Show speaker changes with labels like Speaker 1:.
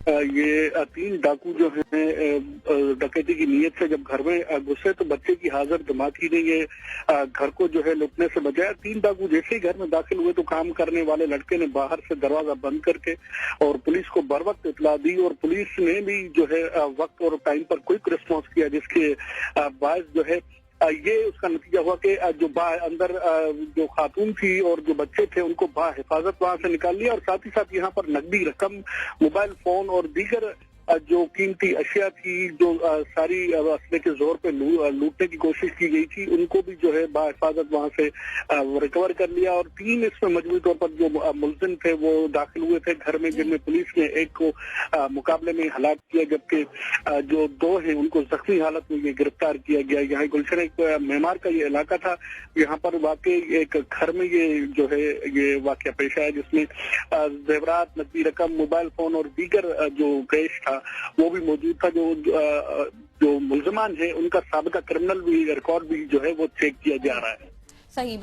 Speaker 1: ये तीन डाकू जो हैं डकैती की नीयत से जब घर में घुसे तो बच्चे की हाजिर दिमागी ने ये घर को जो है लुटने से बचाया। तीन डाकू जैसे ही घर में दाखिल हुए तो काम करने वाले लड़के ने बाहर से दरवाजा बंद करके और पुलिस को बर वक्त इतला दी और पुलिस ने भी जो है वक्त और टाइम पर क्विक रिस्पॉन्स किया, जिसके बायस जो है ये उसका नतीजा हुआ कि जो अंदर जो खातून थी और जो बच्चे थे उनको हिफाजत वहां से निकाल लिया और साथ ही साथ यहाँ पर नकदी रकम, मोबाइल फोन और दीगर जो कीमती अशिया थी जो सारी असले के जोर पे लूटने की कोशिश की गई थी, उनको भी जो है हिफाजत वहां से रिकवर कर लिया। और तीन इसमें मजबूत तौर पर जो मुलजिम थे वो दाखिल हुए थे घर में, जिनमें पुलिस ने एक को मुकाबले में हलाक किया, जबकि जो दो हैं उनको जख्मी हालत में ये गिरफ्तार किया गया। यहाँ गुलशन एक मेमार का ये इलाका था, यहाँ पर वाकई एक घर में ये जो है ये वाकया पेश आया, जिसमें जेवरात, नकदी रकम, मोबाइल फोन और दीगर जो कैश था वो भी मौजूद था। जो मुल्जमान है उनका साबिका क्रिमिनल भी रिकॉर्ड भी जो है वो चेक किया जा रहा है।
Speaker 2: सही।